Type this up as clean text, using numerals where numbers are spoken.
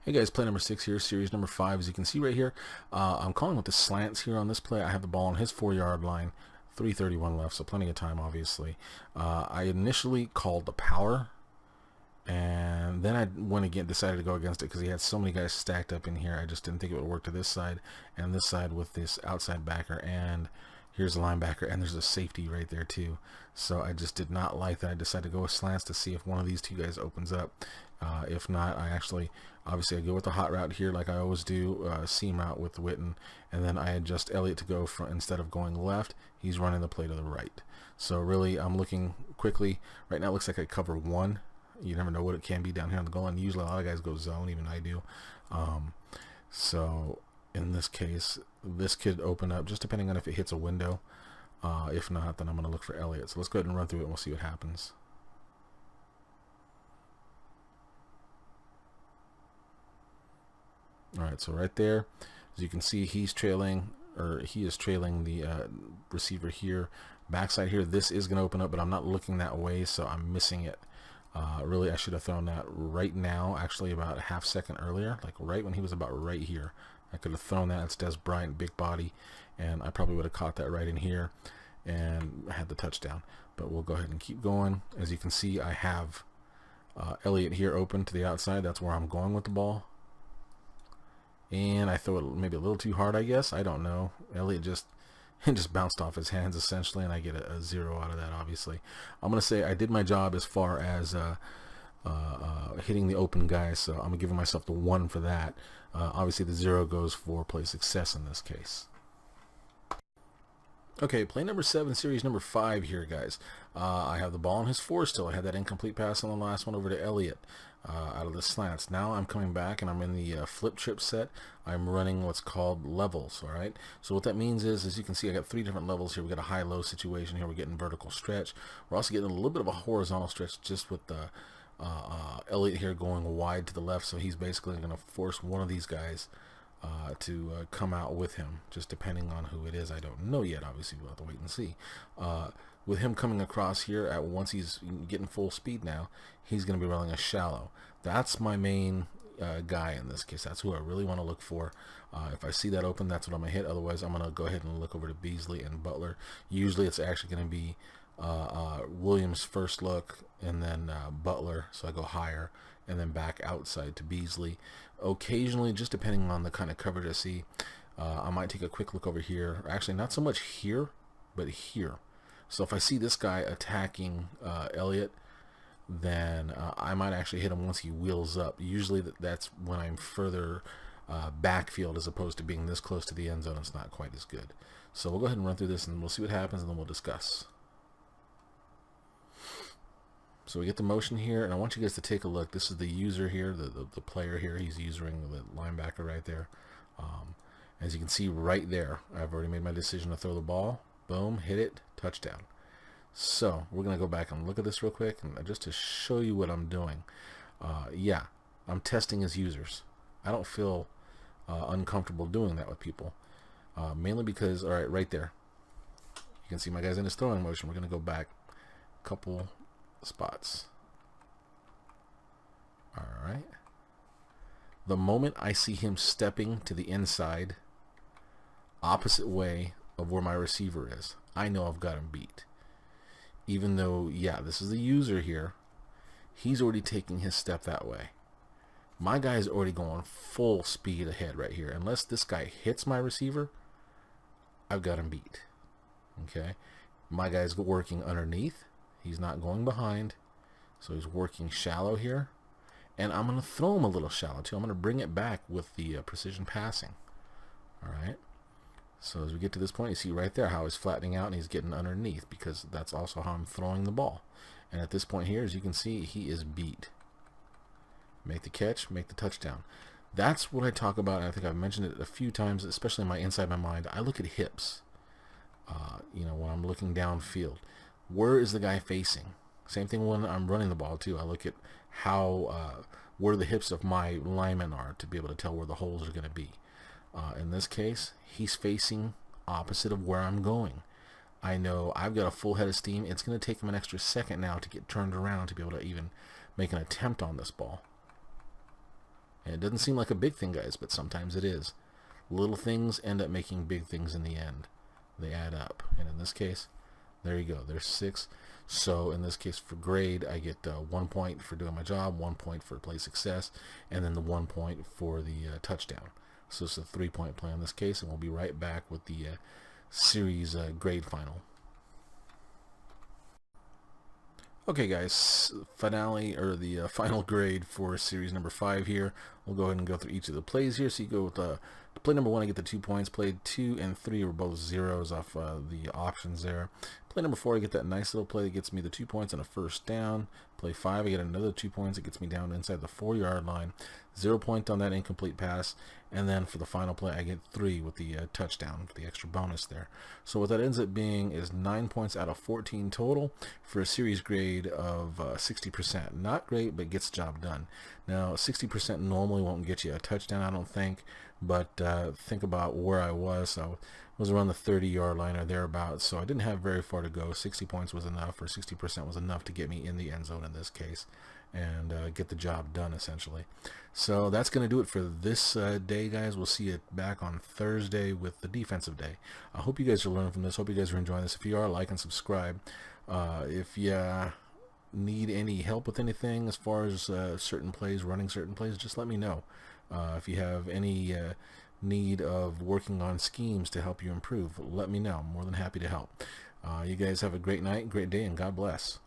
Hey guys, play number 6 here, series number 5. As you can see right here, I'm calling with the slants here on this play. I have the ball on his 4-yard line, 3:31 left, so plenty of time, obviously. I initially called the power, and then I went again, decided to go against it because he had so many guys stacked up in here. I just didn't think it would work to this side and this side with this outside backer, and here's the linebacker, and there's a safety right there too. So I just did not like that. I decided to go with slants to see if one of these two guys opens up. If not, obviously I go with the hot route here like I always do, seam route with Witten, and then I adjust Elliott to go from, instead of going left, he's running the play to the right. So really I'm looking quickly. Right now it looks like I cover one. You never know what it can be down here on the goal line. Usually a lot of guys go zone, even I do. So in this case, this could open up just depending on if it hits a window. If not, then I'm going to look for Elliott. So let's go ahead and run through it and we'll see what happens. Alright, so right there, as you can see, he is trailing the receiver here. Backside here, this is going to open up, but I'm not looking that way, so I'm missing it. Really, I should have thrown that right now, actually about a half second earlier, like right when he was about right here. I could have thrown that. It's Des Bryant, big body, and I probably would have caught that right in here and had the touchdown. But we'll go ahead and keep going. As you can see, I have Elliott here open to the outside. That's where I'm going with the ball. And I throw it maybe a little too hard, I guess. I don't know. Elliott just bounced off his hands essentially, and I get a 0 out of that, obviously. I'm going to say I did my job as far as hitting the open guys, so I'm going to give myself the 1 for that. Obviously, the 0 goes for play success in this case. Okay, play number 7, series number 5 here, guys. I have the ball on his 4 still. I had that incomplete pass on the last one over to Elliott out of the slants. Now I'm coming back and I'm in the flip trip set. I'm running what's called levels, all right? So what that means is, as you can see, I got 3 different levels here. We got a high-low situation here. We're getting vertical stretch. We're also getting a little bit of a horizontal stretch just with the Elliott here going wide to the left, so he's basically going to force one of these guys to come out with him, just depending on who it is. I don't know yet, obviously we'll have to wait and see. With him coming across here, at once he's getting full speed now, he's going to be running a shallow. That's my main guy in this case. That's who I really want to look for. If I see that open, that's what I'm going to hit. Otherwise, I'm going to go ahead and look over to Beasley and Butler. Usually it's actually going to be Williams first look, and then Butler, so I go higher, and then back outside to Beasley. Occasionally, just depending on the kind of coverage I see, I might take a quick look over here. Actually, not so much here, but here. So if I see this guy attacking Elliott, then I might actually hit him once he wheels up. Usually that's when I'm further backfield as opposed to being this close to the end zone. It's not quite as good. So we'll go ahead and run through this and we'll see what happens, and then we'll discuss. So we get the motion here, and I want you guys to take a look. This is the user here, the player here. He's using the linebacker right there. As you can see right there, I've already made my decision to throw the ball. Boom, hit it, touchdown. So we're going to go back and look at this real quick, and just to show you what I'm doing. Yeah, I'm testing his users. I don't feel uncomfortable doing that with people. Mainly because, all right, right there, you can see my guy's in his throwing motion. We're going to go back a couple spots. All right. The moment I see him stepping to the inside, opposite way of where my receiver is, I know I've got him beat. Even though, yeah, this is the user here, he's already taking his step that way. My guy is already going full speed ahead right here. Unless this guy hits my receiver, I've got him beat. Okay, my guy's working underneath. He's not going behind, so he's working shallow here. And I'm going to throw him a little shallow too. I'm going to bring it back with the precision passing. All right. So as we get to this point, you see right there how he's flattening out and he's getting underneath, because that's also how I'm throwing the ball. And at this point here, as you can see, he is beat. Make the catch, make the touchdown. That's what I talk about, and I think I've mentioned it a few times, especially in my inside my mind. I look at hips, you know, when I'm looking downfield. Where is the guy facing? Same thing when I'm running the ball too. I look at how where the hips of my linemen are to be able to tell where the holes are going to be. In this case, he's facing opposite of where I'm going. I know I've got a full head of steam. It's going to take him an extra second now to get turned around to be able to even make an attempt on this ball. And it doesn't seem like a big thing, guys, but sometimes it is. Little things end up making big things in the end. They add up. And in this case, there you go. There's 6. So in this case, for grade, I get 1 point for doing my job, 1 point for play success, and then the 1 point for the touchdown. So it's a 3-point play in this case, and we'll be right back with the series grade final. Okay, guys, finale, or the final grade for series number 5 here. We'll go ahead and go through each of the plays here. So you go with play number 1, I get the 2 points. Play 2 and 3 were both zeros off the options there. Play number 4, I get that nice little play that gets me the 2 points and a first down. Play 5, I get another 2 points. It gets me down inside the 4-yard line. 0 point on that incomplete pass. And then for the final play, I get 3 with the touchdown, the extra bonus there. So what that ends up being is 9 points out of 14 total for a series grade of 60%. Not great, but gets the job done. Now, 60% normally won't get you a touchdown, I don't think. But think about where I was. So I was around the 30-yard line or thereabouts, so I didn't have very far to go. 60 points was enough, or 60% was enough to get me in the end zone in this case, and get the job done, essentially. So that's going to do it for this day, guys. We'll see you back on Thursday with the defensive day. I hope you guys are learning from this. Hope you guys are enjoying this. If you are, like and subscribe. If you need any help with anything as far as certain plays, running certain plays, just let me know. If you have any need of working on schemes to help you improve, let me know. I'm more than happy to help. You guys have a great night, great day, and God bless.